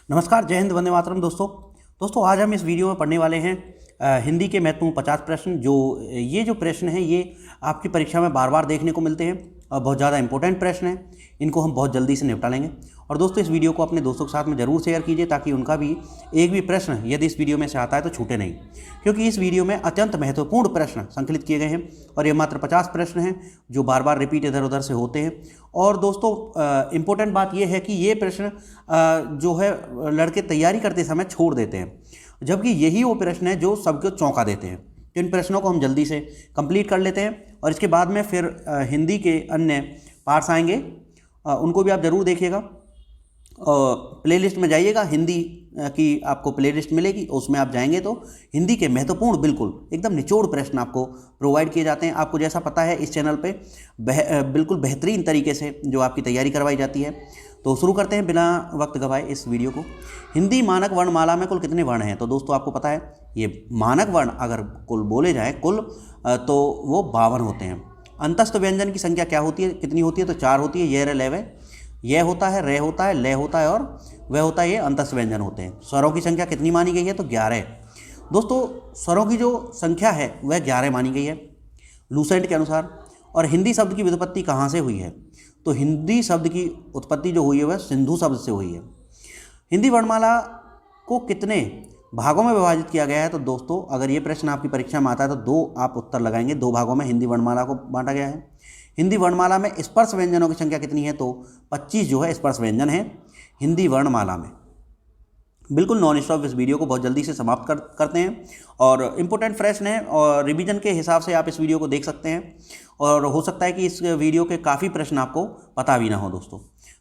नमस्कार, जय हिंद, वंदे मातरम। दोस्तों आज हम इस वीडियो में पढ़ने वाले हैं हिंदी के महत्वपूर्ण 50 प्रश्न। ये जो प्रश्न हैं ये आपकी परीक्षा में बार बार देखने को मिलते हैं और बहुत ज़्यादा इंपॉर्टेंट प्रश्न हैं। इनको हम बहुत जल्दी से निपटा लेंगे। और दोस्तों इस वीडियो को अपने दोस्तों के साथ में ज़रूर शेयर कीजिए ताकि उनका भी एक भी प्रश्न यदि इस वीडियो में से आता है तो छूटे नहीं, क्योंकि इस वीडियो में अत्यंत महत्वपूर्ण प्रश्न संकलित किए गए हैं और ये मात्र 50 प्रश्न हैं जो बार बार रिपीट इधर उधर से होते हैं। और दोस्तों इम्पोर्टेंट बात यह है कि ये प्रश्न जो है लड़के तैयारी करते समय छोड़ देते हैं, जबकि यही वो प्रश्न है जो सबको चौंका देते हैं। तो इन प्रश्नों को हम जल्दी से कंप्लीट कर लेते हैं और इसके बाद में फिर हिंदी के अन्य पार्ट्स आएंगे, उनको भी आप ज़रूर देखिएगा। प्लेलिस्ट में जाइएगा, हिंदी की आपको प्लेलिस्ट मिलेगी, उसमें आप जाएंगे तो हिंदी के महत्वपूर्ण बिल्कुल एकदम निचोड़ प्रश्न आपको प्रोवाइड किए जाते हैं। आपको जैसा पता है इस चैनल पे बिल्कुल बेहतरीन तरीके से जो आपकी तैयारी करवाई जाती है। तो शुरू करते हैं बिना वक्त गवाए इस वीडियो को। हिंदी मानक वर्णमाला में कुल कितने वर्ण हैं? तो दोस्तों आपको पता है ये मानक वर्ण अगर कुल बोले जाए तो वो 52 होते हैं। अंतस्थ व्यंजन की संख्या क्या होती है, कितनी होती है? तो 4 होती है। य, र, ल, व। यह होता है, रे होता है, ले होता है और वह होता है, ये अंतस्थ व्यंजन होते हैं। स्वरों की संख्या कितनी मानी गई है? तो 11। दोस्तों स्वरों की जो संख्या है वह 11 मानी गई है लूसेंट के अनुसार। और हिंदी शब्द की व्युत्पत्ति कहाँ से हुई है? तो हिंदी शब्द की उत्पत्ति जो हुई है वह सिंधु शब्द से हुई है। हिंदी वर्णमाला को कितने भागों में विभाजित किया गया है? तो दोस्तों अगर ये प्रश्न आपकी परीक्षा में आता है तो 2 आप उत्तर लगाएंगे। 2 भागों में हिंदी वर्णमाला को बांटा गया है। हिंदी वर्णमाला में स्पर्श व्यंजनों की संख्या कितनी है? तो 25 जो है स्पर्श व्यंजन है हिंदी वर्णमाला में। बिल्कुल नॉन स्टॉप इस वीडियो को बहुत जल्दी से समाप्त करते हैं और इम्पोर्टेंट प्रश्न है और रिवीजन के हिसाब से आप इस वीडियो को देख सकते हैं। और हो सकता है कि इस वीडियो के काफ़ी प्रश्न आपको पता भी ना हो दोस्तों।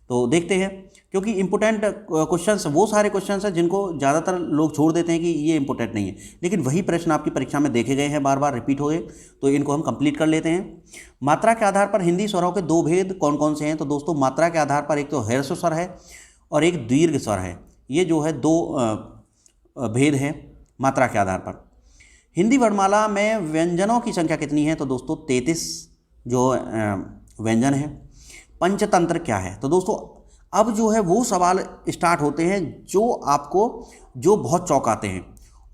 तो देखते हैं, क्योंकि इम्पोर्टेंट क्वेश्चंस वो सारे क्वेश्चंस हैं जिनको ज़्यादातर लोग छोड़ देते हैं कि ये इम्पोर्टेंट नहीं है, लेकिन वही प्रश्न आपकी परीक्षा में देखे गए हैं, बार बार रिपीट हुए, तो इनको हम कंप्लीट कर लेते हैं। मात्रा के आधार पर हिंदी स्वरों के 2 भेद कौन कौन से हैं? तो दोस्तों मात्रा के आधार पर एक तो ह्रस्व स्वर है और एक दीर्घ स्वर है। ये जो है 2 भेद हैं मात्रा के आधार पर। हिंदी वर्णमाला में व्यंजनों की संख्या कितनी है? तो दोस्तों 33 जो व्यंजन है। पंचतंत्र क्या है? तो दोस्तों अब जो है वो सवाल स्टार्ट होते हैं जो बहुत चौंकाते हैं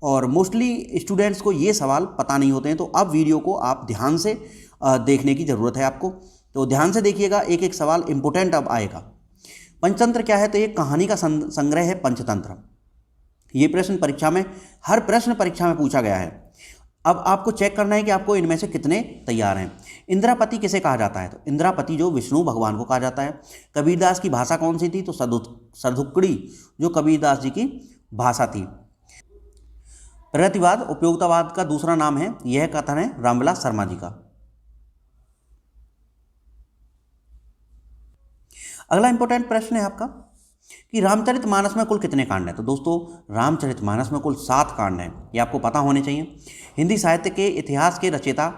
और मोस्टली स्टूडेंट्स को ये सवाल पता नहीं होते हैं। तो अब वीडियो को आप ध्यान से देखने की ज़रूरत है आपको, तो ध्यान से देखिएगा, एक एक सवाल इंपॉर्टेंट अब आएगा। पंचतंत्र क्या है? तो एक कहानी का संग्रह है पंचतंत्र। ये प्रश्न परीक्षा में, हर प्रश्न परीक्षा में पूछा गया है। अब आपको चेक करना है कि आपको इनमें से कितने तैयार हैं। इंद्रापति किसे कहा जाता है? तो इंद्रापति जो विष्णु भगवान को कहा जाता है। कबीरदास की भाषा कौन सी थी? तो सरधुक्कड़ी जो कबीरदास जी की भाषा थी। प्रतिवाद उपयोगितावाद का दूसरा नाम है। यह कथन है रामविलास शर्मा जी का। अगला इंपॉर्टेंट प्रश्न है आपका कि रामचरितमानस में कुल कितने कांड हैं? तो दोस्तों रामचरितमानस में कुल 7 कांड हैं, ये आपको पता होने चाहिए। हिंदी साहित्य के इतिहास के रचयिता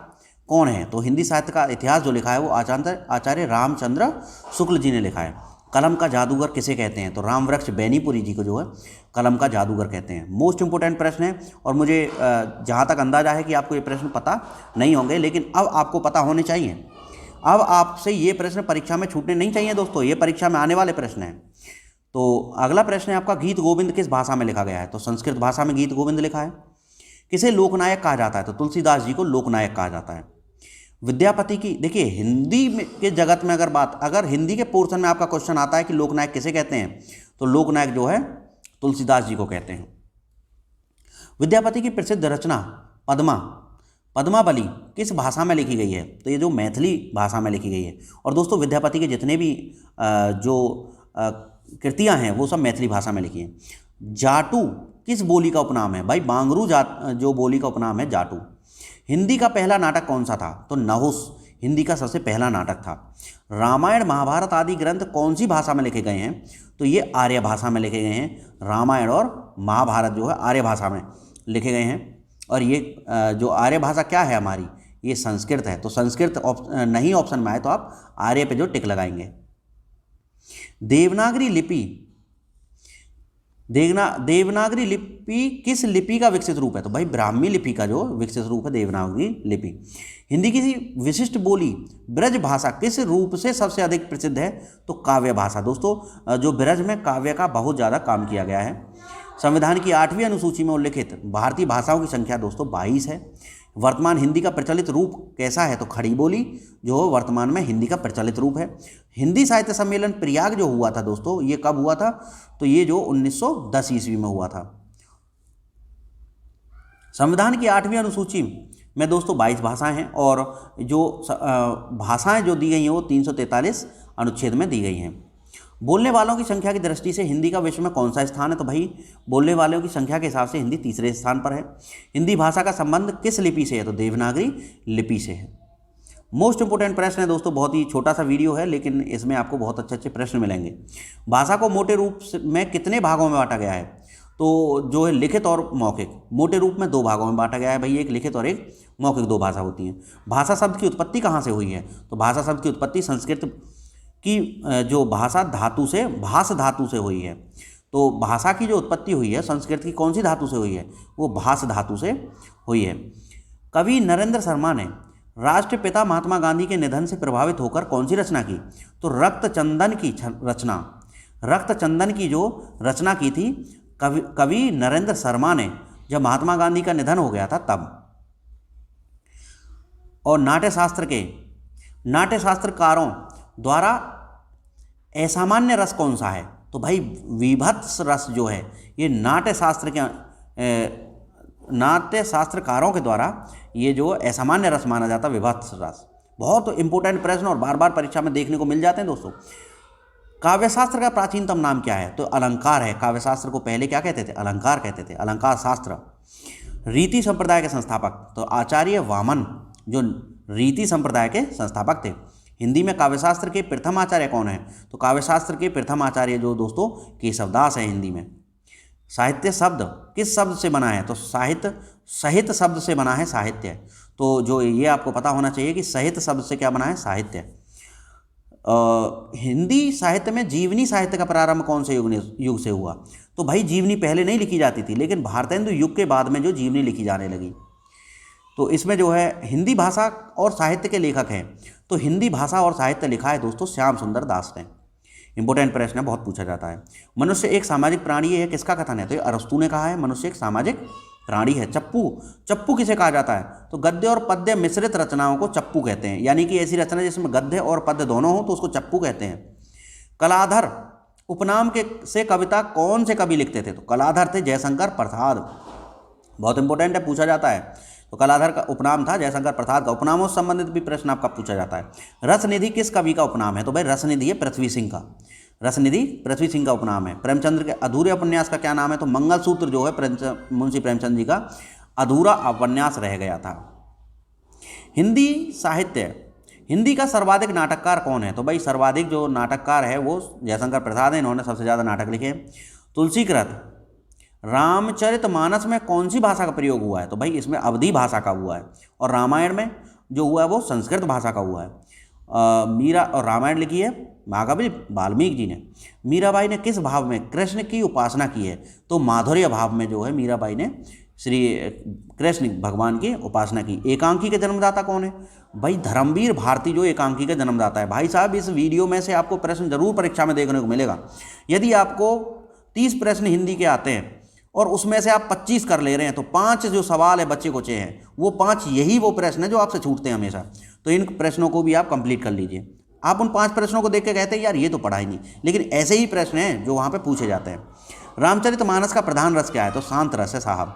कौन है? तो हिंदी साहित्य का इतिहास जो लिखा है वो आचार्य रामचंद्र शुक्ल जी ने लिखा है। कलम का जादूगर किसे कहते हैं? तो रामवृक्ष बैनीपुरी जी को जो है कलम का जादूगर कहते हैं। मोस्ट इंपोर्टेंट प्रश्न है और मुझे जहाँ तक अंदाजा है कि आपको ये प्रश्न पता नहीं होंगे, लेकिन अब आपको पता होने चाहिए। अब आपसे ये प्रश्न परीक्षा में छूटने नहीं चाहिए दोस्तों, ये परीक्षा में आने वाले प्रश्न हैं। तो अगला प्रश्न है आपका, गीत गोविंद किस भाषा में लिखा गया है? तो संस्कृत भाषा में गीत गोविंद लिखा है। किसे लोकनायक कहा जाता है? तो तुलसीदास जी को लोकनायक कहा जाता है। विद्यापति की, देखिए हिंदी में के जगत में अगर हिंदी के पोर्शन में आपका क्वेश्चन आता है कि लोकनायक किसे कहते हैं, तो लोकनायक जो है तुलसीदास जी को कहते हैं। विद्यापति की प्रसिद्ध रचना पद्मावली किस भाषा में लिखी गई है? तो ये जो मैथिली भाषा में लिखी गई है। और दोस्तों विद्यापति के जितने भी जो कृतियाँ हैं वो सब मैथिली भाषा में लिखी हैं। जाटू किस बोली का उपनाम है? भाई बांगरू जो बोली का उपनाम है जाटू। हिंदी का पहला नाटक कौन सा था? तो नहुस हिंदी का सबसे पहला नाटक था। रामायण महाभारत आदि ग्रंथ कौन सी भाषा में लिखे गए हैं? तो ये आर्य भाषा में लिखे गए हैं। रामायण और महाभारत जो है आर्य भाषा में लिखे गए हैं। और ये जो आर्य भाषा क्या है हमारी, ये संस्कृत है। तो संस्कृत नहीं ऑप्शन में आए तो आप आर्य पे जो टिक लगाएंगे। देवनागरी लिपि देवनागरी लिपि किस लिपि का विकसित रूप है? तो भाई ब्राह्मी लिपि का जो विकसित रूप है देवनागरी लिपि। हिंदी की विशिष्ट बोली ब्रज भाषा किस रूप से सबसे अधिक प्रसिद्ध है? तो काव्य भाषा। दोस्तों जो ब्रज में काव्य का बहुत ज़्यादा काम किया गया है। संविधान की 8वीं अनुसूची में उल्लिखित भारतीय भाषाओं की संख्या दोस्तों 22 है। वर्तमान हिंदी का प्रचलित रूप कैसा है? तो खड़ी बोली जो वर्तमान में हिंदी का प्रचलित रूप है। हिंदी साहित्य सम्मेलन प्रयाग जो हुआ था दोस्तों, ये कब हुआ था? तो ये जो 1910 ईस्वी में हुआ था। संविधान की 8वीं अनुसूची में दोस्तों 22 भाषाएं हैं और जो भाषाएं जो दी गई हैं वो 343 अनुच्छेद में दी गई हैं। बोलने वालों की संख्या की दृष्टि से हिंदी का विश्व में कौन सा स्थान है? तो भाई बोलने वालों की संख्या के हिसाब से हिंदी तीसरे स्थान पर है। हिंदी भाषा का संबंध किस लिपि से है? तो देवनागरी लिपि से है। मोस्ट इंपोर्टेंट प्रश्न है दोस्तों, बहुत ही छोटा सा वीडियो है लेकिन इसमें आपको बहुत अच्छे अच्छे प्रश्न मिलेंगे। भाषा को मोटे रूप में कितने भागों में बांटा गया है? तो जो है लिखित और मौखिक। मोटे रूप में 2 भागों में बांटा गया है भाई, एक लिखित और एक मौखिक, 2 भाषा होती हैं। भाषा शब्द की उत्पत्ति कहाँ से हुई है? तो भाषा शब्द की उत्पत्ति संस्कृत की जो भाषा धातु से, भाष धातु से हुई है। तो भाषा की जो उत्पत्ति हुई है संस्कृत की कौन सी धातु से हुई है? वो भाष धातु से हुई है। कवि नरेंद्र शर्मा ने राष्ट्रपिता महात्मा गांधी के निधन से प्रभावित होकर कौन सी रचना की? तो रक्तचंदन की रचना, रक्तचंदन की जो रचना की थी कवि नरेंद्र शर्मा ने जब महात्मा गांधी का निधन हो गया था तब। और नाट्यशास्त्रकारों द्वारा असामान्य रस कौन सा है? तो भाई विभत्स रस जो है ये नाट्यशास्त्रकारों के द्वारा ये जो असामान्य रस माना जाता है विभत्स रस। बहुत इंपॉर्टेंट प्रश्न और बार बार परीक्षा में देखने को मिल जाते हैं दोस्तों। काव्यशास्त्र का प्राचीनतम नाम क्या है? तो अलंकार है। काव्यशास्त्र को पहले क्या कहते थे? अलंकार कहते थे, अलंकार शास्त्र। रीति संप्रदाय के संस्थापक तो आचार्य वामन जो रीति संप्रदाय के संस्थापक थे। हिंदी में काव्यशास्त्र के प्रथम आचार्य कौन है? तो काव्यशास्त्र के प्रथम आचार्य जो दोस्तों केशवदास है हिंदी में। साहित्य शब्द किस शब्द से बना है? तो सहित शब्द से बना है साहित्य। तो जो ये आपको पता होना चाहिए कि सहित शब्द से क्या बना है? साहित्य। हिंदी साहित्य में जीवनी साहित्य का प्रारंभ कौन से युग से हुआ? तो भाई जीवनी पहले नहीं लिखी जाती थी लेकिन भारतेंदु युग के बाद में जो जीवनी लिखी जाने लगी। तो इसमें जो है हिंदी भाषा और साहित्य के लेखक हैं। तो हिंदी भाषा और साहित्य लिखा है दोस्तों श्याम सुंदर दास ने। इंपॉर्टेंट प्रश्न है, बहुत पूछा जाता है। मनुष्य एक सामाजिक प्राणी है, किसका कथन है? तो ये अरस्तू ने कहा है मनुष्य एक सामाजिक प्राणी है। चप्पू किसे कहा जाता है? तो गद्य और पद्य मिश्रित रचनाओं को चप्पू कहते हैं, यानी कि ऐसी रचना जिसमें गद्य और पद्य दोनों हो तो उसको चप्पू कहते हैं। कलाधर उपनाम से कविता कौन से कवि लिखते थे? तो कलाधर थे जयशंकर प्रसाद। बहुत इंपॉर्टेंट है, पूछा जाता है। तो कलाधर का उपनाम था जयशंकर प्रसाद का। उपनामों से संबंधित भी प्रश्न आपका पूछा जाता है। रसनिधि किस कवि का उपनाम है? तो भाई रसनिधि है पृथ्वी सिंह का। रसनिधि पृथ्वी सिंह का उपनाम है। प्रेमचंद्र के अधूरे उपन्यास का क्या नाम है? तो मंगलसूत्र जो है मुंशी प्रेमचंद जी का अधूरा उपन्यास रह गया था। हिंदी साहित्य, हिंदी का सर्वाधिक नाटककार कौन है? तो भाई सर्वाधिक जो नाटककार है वो जयशंकर प्रसाद है, इन्होंने सबसे ज़्यादा नाटक लिखे हैं। तुलसीकृत रामचरितमानस में कौन सी भाषा का प्रयोग हुआ है? तो भाई इसमें अवधी भाषा का हुआ है। और रामायण में जो हुआ है वो संस्कृत भाषा का हुआ है। मीरा और रामायण लिखी है महाकवि वाल्मीकि जी ने। मीराबाई ने किस भाव में कृष्ण की उपासना की है? तो माधुर्य भाव में जो है मीराबाई ने श्री कृष्ण भगवान की उपासना की। एकांकी के जन्मदाता कौन है? भाई धर्मवीर भारती जो एकांकी का जन्मदाता है। भाई साहब इस वीडियो में से आपको प्रश्न जरूर परीक्षा में देखने को मिलेगा। यदि आपको 30 प्रश्न हिंदी के आते हैं और उसमें से आप 25 कर ले रहे हैं तो 5 जो सवाल है बच्चे कोचे हैं वो 5 यही वो प्रश्न है जो आपसे छूटते हैं हमेशा। तो इन प्रश्नों को भी आप कंप्लीट कर लीजिए। आप उन 5 प्रश्नों को देख के कहते हैं यार ये तो पढ़ा ही नहीं, लेकिन ऐसे ही प्रश्न हैं जो वहाँ पे पूछे जाते हैं। रामचरितमानस का प्रधान रस क्या है? तो शांत रस है साहब,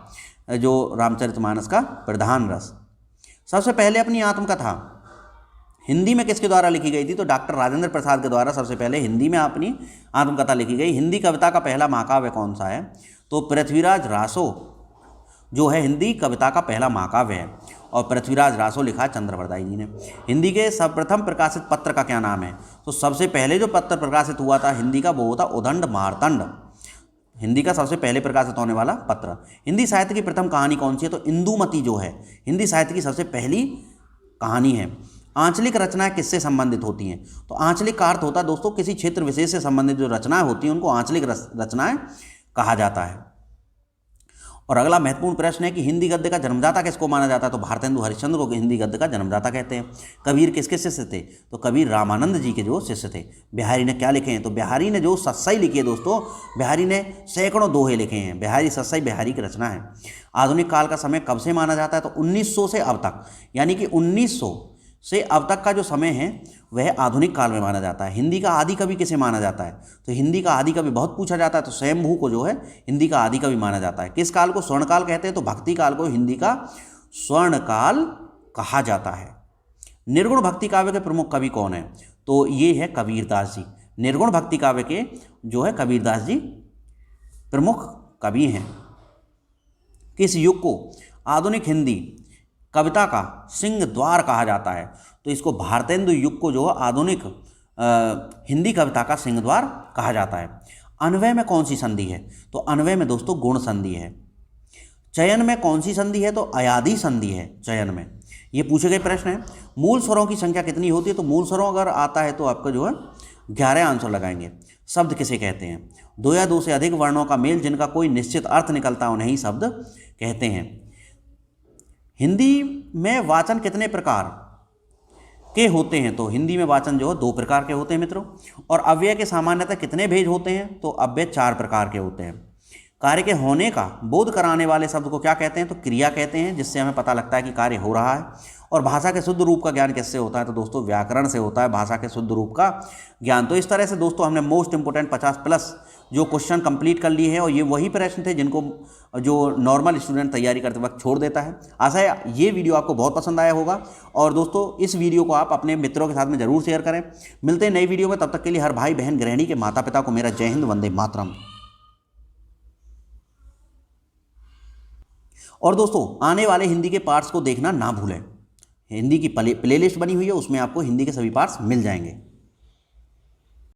जो रामचरितमानस का प्रधान रस। सबसे पहले अपनी आत्मकथा हिंदी में किसके द्वारा लिखी गई थी? तो डॉक्टर राजेंद्र प्रसाद के द्वारा सबसे पहले हिंदी में अपनी आत्मकथा लिखी गई। हिंदी कविता का पहला महाकाव्य कौन सा है? तो पृथ्वीराज रासो जो है हिंदी कविता का पहला महाकाव्य है और पृथ्वीराज रासो लिखा है चंद्रवरदाई जी ने। हिंदी के सर्वप्रथम प्रकाशित पत्र का क्या नाम है? तो सबसे पहले जो पत्र प्रकाशित हुआ था हिंदी का वो था उदंड मार्तंड, हिंदी का सबसे पहले प्रकाशित होने वाला पत्र। हिंदी साहित्य की प्रथम कहानी कौन सी है? तो इंदुमती जो है हिंदी साहित्य की सबसे पहली कहानी है। आंचलिक रचनाएं किससे संबंधित होती हैं? तो आंचलिक का अर्थ होता है दोस्तों किसी क्षेत्र विशेष से संबंधित जो रचनाएं होती हैं उनको आंचलिक रचनाएं कहा जाता है। और अगला महत्वपूर्ण प्रश्न है कि हिंदी गद्य का जन्मदाता किसको माना जाता है? तो भारतेंदु हरिश्चंद्र को हिंदी गद्य का जन्मदाता कहते हैं। कबीर किसके शिष्य थे? तो कबीर रामानंद जी के जो शिष्य थे। बिहारी ने क्या लिखे हैं? तो बिहारी ने जो सत्सई लिखी है दोस्तों, बिहारी ने सैकड़ों दोहे लिखे हैं। बिहारी सत्सई बिहारी की रचना है। आधुनिक काल का समय कब से माना जाता है? तो 1900 से अब तक, यानी कि 1900 से अब तक का जो समय है वह आधुनिक काल में माना जाता है। हिंदी का आदि कवि किसे माना जाता है? तो हिंदी का आदि कवि बहुत पूछा जाता है, तो स्वयंभू को जो है हिंदी का आदि कवि माना जाता है। किस काल को स्वर्णकाल कहते हैं? तो भक्ति काल को हिंदी का स्वर्णकाल कहा जाता है। निर्गुण भक्ति काव्य के प्रमुख कवि कौन है? तो ये है कबीरदास जी। निर्गुण भक्ति काव्य के जो है कबीरदास जी प्रमुख कवि हैं। किस युग को आधुनिक हिंदी कविता का सिंह द्वार कहा जाता है? तो इसको भारतेंदु युग को जो है आधुनिक हिंदी कविता का सिंह द्वार कहा जाता है। अन्वय में कौन सी संधि है? तो अन्वय में दोस्तों गुण संधि है। चयन में कौन सी संधि है? तो अयादी संधि है चयन में। ये पूछे गए प्रश्न है। मूल स्वरों की संख्या कितनी होती है? तो मूल स्वरों अगर आता है तो आपका जो है 11 आंसर लगाएंगे। शब्द किसे कहते हैं? दो या दो से अधिक वर्णों का मेल जिनका कोई निश्चित अर्थ निकलता है उन्हें ही शब्द कहते हैं। हिंदी में वाचन कितने प्रकार के होते हैं? तो हिंदी में वाचन जो है 2 प्रकार के होते हैं मित्रों। और अव्यय के सामान्यतः कितने भेद होते हैं? तो अव्यय 4 प्रकार के होते हैं। कार्य के होने का बोध कराने वाले शब्द को क्या कहते हैं? तो क्रिया कहते हैं, जिससे हमें पता लगता है कि कार्य हो रहा है। और भाषा के शुद्ध रूप का ज्ञान किससे होता है? तो दोस्तों व्याकरण से होता है भाषा के शुद्ध रूप का ज्ञान। तो इस तरह से दोस्तों हमने मोस्ट इंपोर्टेंट 50+ जो क्वेश्चन कंप्लीट कर लिए हैं, और ये वही प्रश्न थे जिनको जो नॉर्मल स्टूडेंट तैयारी करते वक्त छोड़ देता है। आशा है ये वीडियो आपको बहुत पसंद आया होगा, और दोस्तों इस वीडियो को आप अपने मित्रों के साथ में जरूर शेयर करें। मिलते हैं नई वीडियो में, तब तक के लिए हर भाई बहन गृहिणी के माता पिता को मेरा जय हिंद, वंदे मातरम। और दोस्तों आने वाले हिंदी के पार्ट्स को देखना ना भूलें। हिंदी की प्लेलिस्ट बनी हुई है, उसमें आपको हिंदी के सभी पार्ट्स मिल जाएंगे।